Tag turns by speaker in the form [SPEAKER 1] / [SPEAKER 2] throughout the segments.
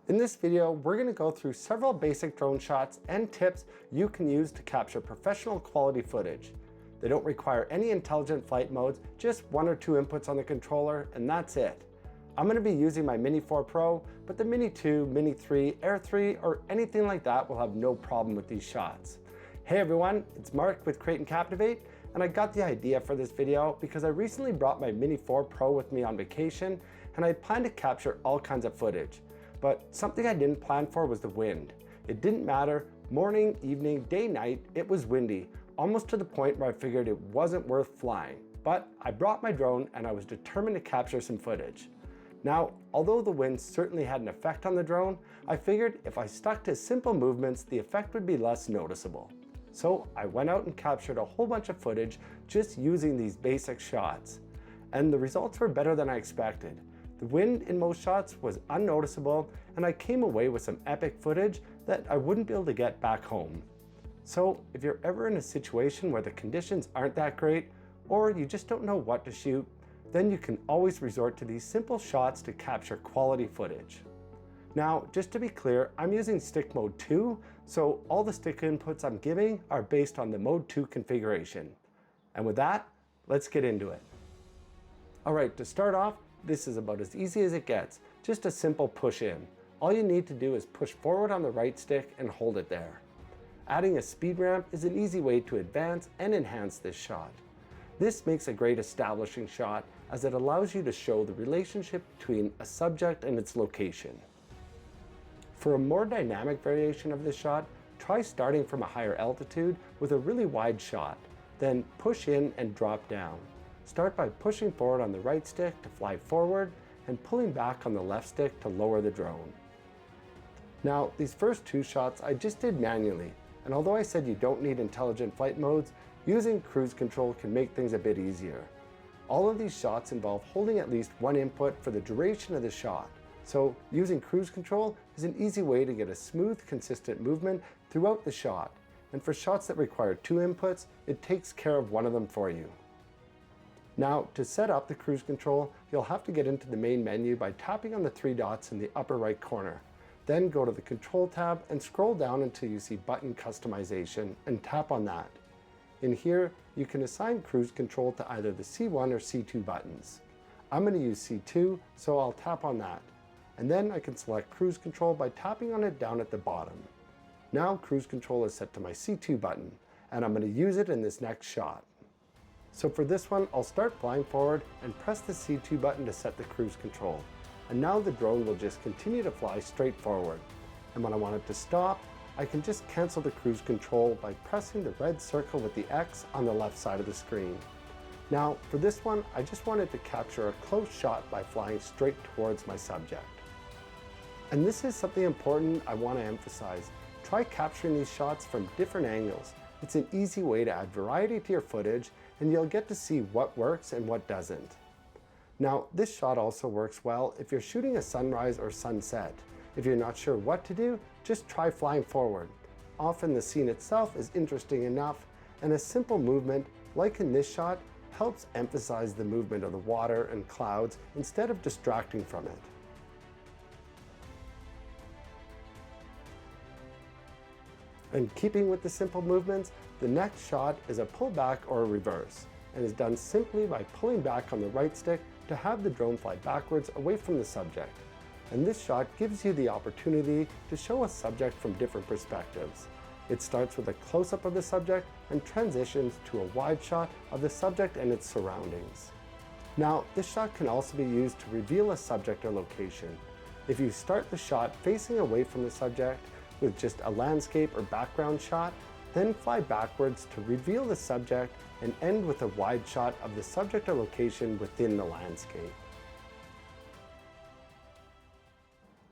[SPEAKER 1] In this video, we're going to go through several basic drone shots and tips you can use to capture professional quality footage. They don't require any intelligent flight modes, just one or two inputs on the controller, and that's it. I'm going to be using my Mini 4 Pro, but the Mini 2, Mini 3, Air 3, or anything like that will have no problem with these shots. Hey everyone, it's Mark with Create and Captivate, and I got the idea for this video because I recently brought my Mini 4 Pro with me on vacation, and I planned to capture all kinds of footage. But something I didn't plan for was the wind. It didn't matter, morning, evening, day, night, it was windy, almost to the point where I figured it wasn't worth flying. But I brought my drone and I was determined to capture some footage. Now, although the wind certainly had an effect on the drone, I figured if I stuck to simple movements, the effect would be less noticeable. So I went out and captured a whole bunch of footage just using these basic shots. And the results were better than I expected. The wind in most shots was unnoticeable, and I came away with some epic footage that I wouldn't be able to get back home. So if you're ever in a situation where the conditions aren't that great, or you just don't know what to shoot, then you can always resort to these simple shots to capture quality footage. Now, just to be clear, I'm using stick mode 2, so all the stick inputs I'm giving are based on the mode 2 configuration. And with that, let's get into it. All right, to start off, this is about as easy as it gets, just a simple push in. All you need to do is push forward on the right stick and hold it there. Adding a speed ramp is an easy way to advance and enhance this shot. This makes a great establishing shot as it allows you to show the relationship between a subject and its location. For a more dynamic variation of this shot, try starting from a higher altitude with a really wide shot, then push in and drop down. Start by pushing forward on the right stick to fly forward and pulling back on the left stick to lower the drone. Now, these first two shots I just did manually, and although I said you don't need intelligent flight modes, using cruise control can make things a bit easier. All of these shots involve holding at least one input for the duration of the shot, so using cruise control is an easy way to get a smooth, consistent movement throughout the shot, and for shots that require two inputs, it takes care of one of them for you. Now, to set up the cruise control, you'll have to get into the main menu by tapping on the three dots in the upper right corner. Then go to the Control tab and scroll down until you see Button Customization and tap on that. In here, you can assign cruise control to either the C1 or C2 buttons. I'm going to use C2, so I'll tap on that. And then I can select cruise control by tapping on it down at the bottom. Now cruise control is set to my C2 button, and I'm going to use it in this next shot. So for this one, I'll start flying forward and press the C2 button to set the cruise control. And now the drone will just continue to fly straight forward. And when I want it to stop, I can just cancel the cruise control by pressing the red circle with the X on the left side of the screen. Now, for this one, I just wanted to capture a close shot by flying straight towards my subject. And this is something important I want to emphasize. Try capturing these shots from different angles. It's an easy way to add variety to your footage, and you'll get to see what works and what doesn't. Now, this shot also works well if you're shooting a sunrise or sunset. If you're not sure what to do, just try flying forward. Often the scene itself is interesting enough, and a simple movement, like in this shot, helps emphasize the movement of the water and clouds instead of distracting from it. And keeping with the simple movements, the next shot is a pullback or a reverse, and is done simply by pulling back on the right stick to have the drone fly backwards away from the subject. And this shot gives you the opportunity to show a subject from different perspectives. It starts with a close-up of the subject and transitions to a wide shot of the subject and its surroundings. Now, this shot can also be used to reveal a subject or location. If you start the shot facing away from the subject, with just a landscape or background shot, then fly backwards to reveal the subject and end with a wide shot of the subject or location within the landscape.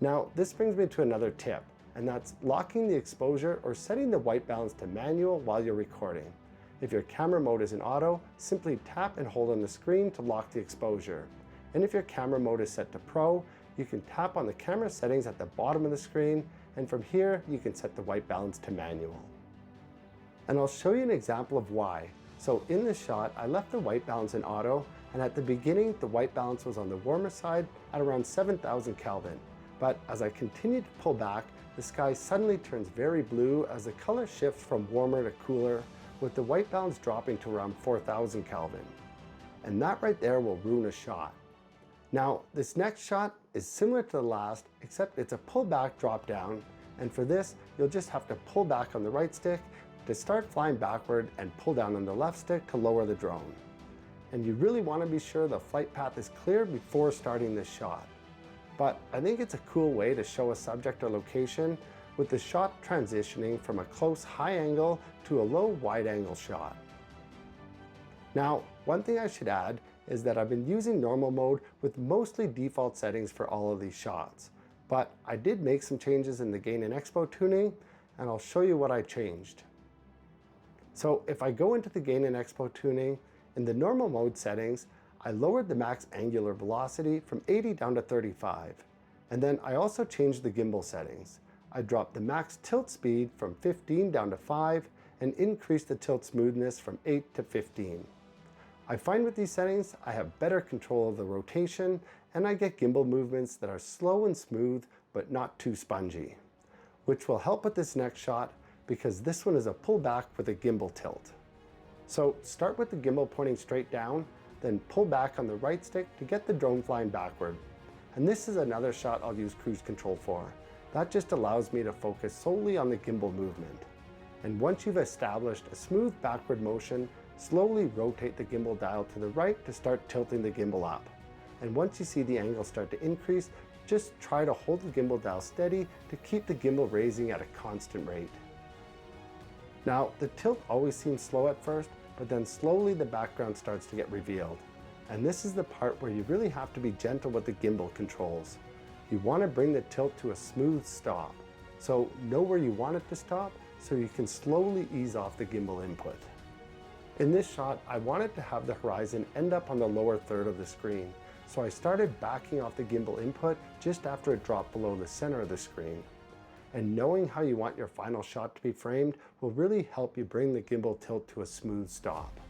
[SPEAKER 1] Now, this brings me to another tip, and that's locking the exposure or setting the white balance to manual while you're recording. If your camera mode is in auto, simply tap and hold on the screen to lock the exposure. And if your camera mode is set to pro, you can tap on the camera settings at the bottom of the screen, and from here you can set the white balance to manual. And I'll show you an example of why. So in this shot, I left the white balance in auto, and at the beginning the white balance was on the warmer side at around 7,000 Kelvin. But as I continue to pull back, the sky suddenly turns very blue as the color shifts from warmer to cooler, with the white balance dropping to around 4000 Kelvin. And that right there will ruin a shot. Now, this next shot is similar to the last, except it's a pullback drop down, and for this, you'll just have to pull back on the right stick to start flying backward and pull down on the left stick to lower the drone. And you really want to be sure the flight path is clear before starting this shot. But I think it's a cool way to show a subject or location with the shot transitioning from a close high angle to a low wide angle shot. Now, one thing I should add is that I've been using normal mode with mostly default settings for all of these shots. But I did make some changes in the gain and expo tuning, and I'll show you what I changed. So if I go into the gain and expo tuning, in the normal mode settings, I lowered the max angular velocity from 80 down to 35. And then I also changed the gimbal settings. I dropped the max tilt speed from 15 down to 5 and increased the tilt smoothness from 8 to 15. I find with these settings, I have better control of the rotation and I get gimbal movements that are slow and smooth, but not too spongy, which will help with this next shot because this one is a pullback with a gimbal tilt. So start with the gimbal pointing straight down, then pull back on the right stick to get the drone flying backward. And this is another shot I'll use cruise control for. That just allows me to focus solely on the gimbal movement. And once you've established a smooth backward motion, slowly rotate the gimbal dial to the right to start tilting the gimbal up. And once you see the angle start to increase, just try to hold the gimbal dial steady to keep the gimbal raising at a constant rate. Now, the tilt always seems slow at first, but then slowly the background starts to get revealed. And this is the part where you really have to be gentle with the gimbal controls. You want to bring the tilt to a smooth stop. So know where you want it to stop so you can slowly ease off the gimbal input. In this shot, I wanted to have the horizon end up on the lower third of the screen. So I started backing off the gimbal input just after it dropped below the center of the screen. And knowing how you want your final shot to be framed will really help you bring the gimbal tilt to a smooth stop.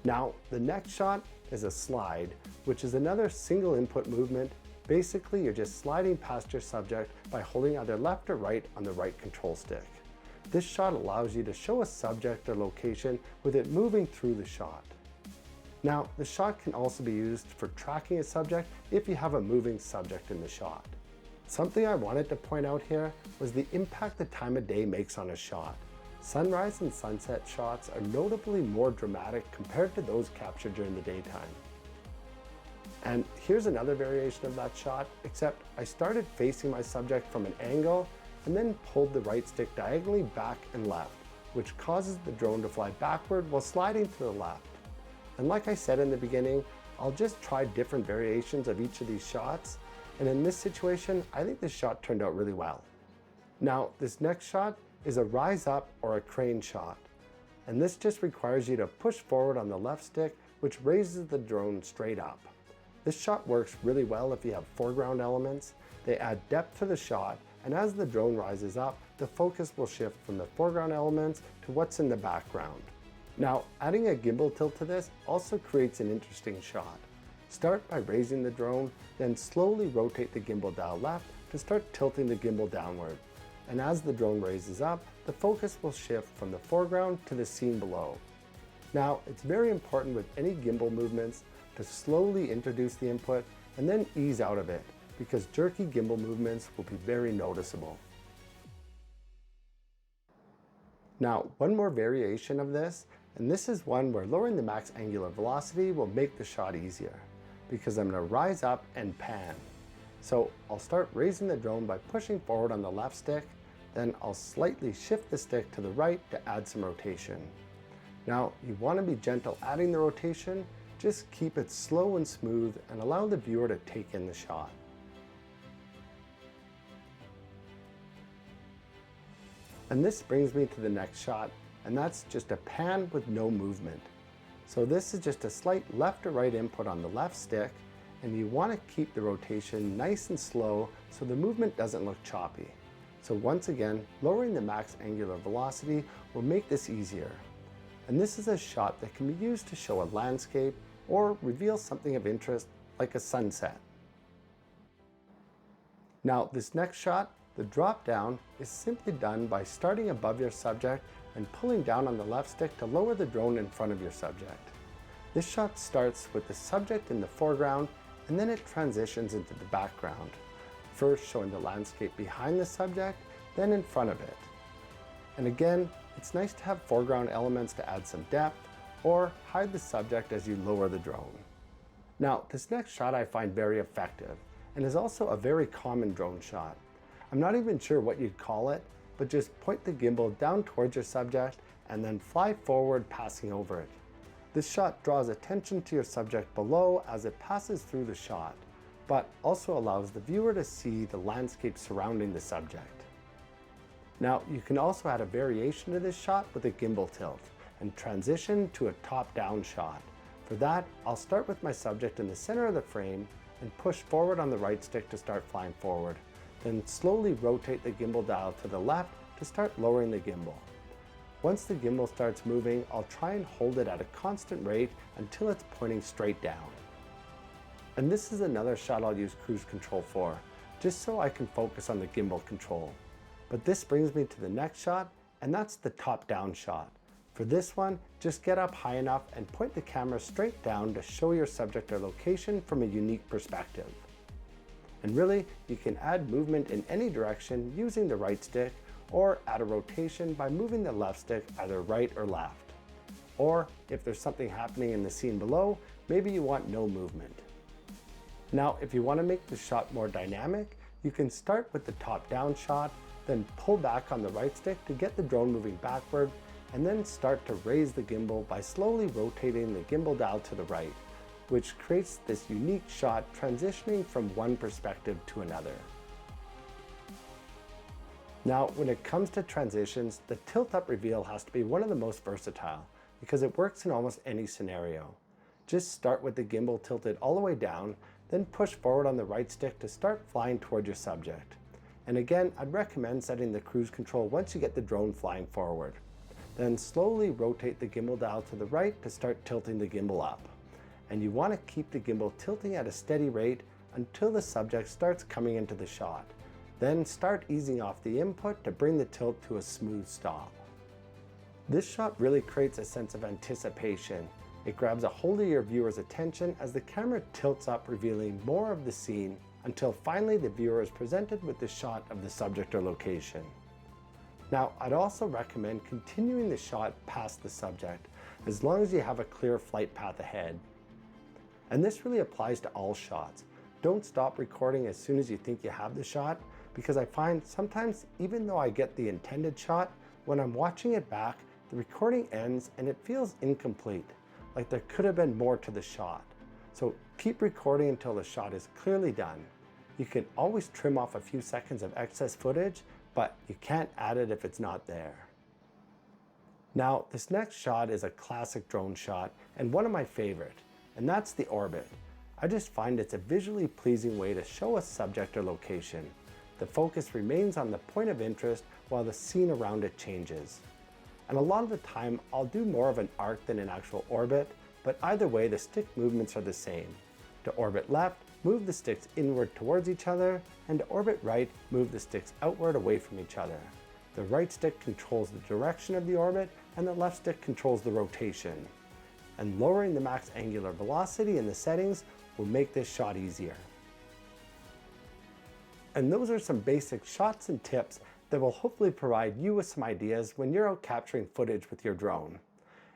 [SPEAKER 1] Now, the next shot is a slide, which is another single input movement. Basically, you're just sliding past your subject by holding either left or right on the right control stick. This shot allows you to show a subject or location with it moving through the shot. Now, the shot can also be used for tracking a subject if you have a moving subject in the shot. Something I wanted to point out here was the impact the time of day makes on a shot. Sunrise and sunset shots are notably more dramatic compared to those captured during the daytime. And here's another variation of that shot, except I started facing my subject from an angle and then pulled the right stick diagonally back and left, which causes the drone to fly backward while sliding to the left. And like I said in the beginning, I'll just try different variations of each of these shots. And in this situation, I think this shot turned out really well. Now, this next shot is a rise up or a crane shot. And this just requires you to push forward on the left stick, which raises the drone straight up. This shot works really well if you have foreground elements. They add depth to the shot, and as the drone rises up, the focus will shift from the foreground elements to what's in the background. Now, adding a gimbal tilt to this also creates an interesting shot. Start by raising the drone, then slowly rotate the gimbal dial left to start tilting the gimbal downward. And as the drone raises up, the focus will shift from the foreground to the scene below. Now, it's very important with any gimbal movements to slowly introduce the input and then ease out of it, because jerky gimbal movements will be very noticeable. Now, one more variation of this, and this is one where lowering the max angular velocity will make the shot easier, because I'm going to rise up and pan. So I'll start raising the drone by pushing forward on the left stick, then I'll slightly shift the stick to the right to add some rotation. Now, you want to be gentle adding the rotation, just keep it slow and smooth and allow the viewer to take in the shot. And this brings me to the next shot, and that's just a pan with no movement. So this is just a slight left or right input on the left stick, and you want to keep the rotation nice and slow so the movement doesn't look choppy. So once again, lowering the max angular velocity will make this easier. And this is a shot that can be used to show a landscape or reveal something of interest like a sunset. Now this next shot, the drop down, is simply done by starting above your subject and pulling down on the left stick to lower the drone in front of your subject. This shot starts with the subject in the foreground and then it transitions into the background, first showing the landscape behind the subject, then in front of it. And again, it's nice to have foreground elements to add some depth or hide the subject as you lower the drone. Now, this next shot I find very effective and is also a very common drone shot. I'm not even sure what you'd call it, but just point the gimbal down towards your subject and then fly forward, passing over it. This shot draws attention to your subject below as it passes through the shot, but also allows the viewer to see the landscape surrounding the subject. Now, you can also add a variation to this shot with a gimbal tilt and transition to a top-down shot. For that, I'll start with my subject in the center of the frame and push forward on the right stick to start flying forward. Then slowly rotate the gimbal dial to the left to start lowering the gimbal. Once the gimbal starts moving, I'll try and hold it at a constant rate until it's pointing straight down. And this is another shot I'll use cruise control for, just so I can focus on the gimbal control. But this brings me to the next shot, and that's the top-down shot. For this one, just get up high enough and point the camera straight down to show your subject or location from a unique perspective. And really, you can add movement in any direction using the right stick, or add a rotation by moving the left stick either right or left. Or if there's something happening in the scene below, maybe you want no movement. Now, if you want to make the shot more dynamic, you can start with the top-down shot, then pull back on the right stick to get the drone moving backward, and then start to raise the gimbal by slowly rotating the gimbal dial to the right, which creates this unique shot transitioning from one perspective to another. Now, when it comes to transitions, the tilt-up reveal has to be one of the most versatile because it works in almost any scenario. Just start with the gimbal tilted all the way down, then push forward on the right stick to start flying toward your subject. And again, I'd recommend setting the cruise control once you get the drone flying forward. Then slowly rotate the gimbal dial to the right to start tilting the gimbal up. And you want to keep the gimbal tilting at a steady rate until the subject starts coming into the shot. Then start easing off the input to bring the tilt to a smooth stop. This shot really creates a sense of anticipation. It grabs a hold of your viewer's attention as the camera tilts up, revealing more of the scene until finally the viewer is presented with the shot of the subject or location. Now, I'd also recommend continuing the shot past the subject as long as you have a clear flight path ahead. And this really applies to all shots. Don't stop recording as soon as you think you have the shot, because I find sometimes even though I get the intended shot, when I'm watching it back, the recording ends and it feels incomplete, like there could have been more to the shot. So keep recording until the shot is clearly done. You can always trim off a few seconds of excess footage, but you can't add it if it's not there. Now, this next shot is a classic drone shot and one of my favorite, and that's the orbit. I just find it's a visually pleasing way to show a subject or location. The focus remains on the point of interest while the scene around it changes. And a lot of the time, I'll do more of an arc than an actual orbit, but either way, the stick movements are the same. To orbit left, move the sticks inward towards each other, and to orbit right, move the sticks outward away from each other. The right stick controls the direction of the orbit, and the left stick controls the rotation. And lowering the max angular velocity in the settings will make this shot easier. And those are some basic shots and tips that will hopefully provide you with some ideas when you're out capturing footage with your drone.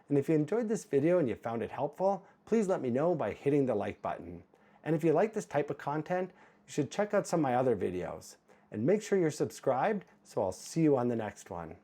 [SPEAKER 1] And if you enjoyed this video and you found it helpful, please let me know by hitting the like button. And if you like this type of content, you should check out some of my other videos. And make sure you're subscribed, so I'll see you on the next one.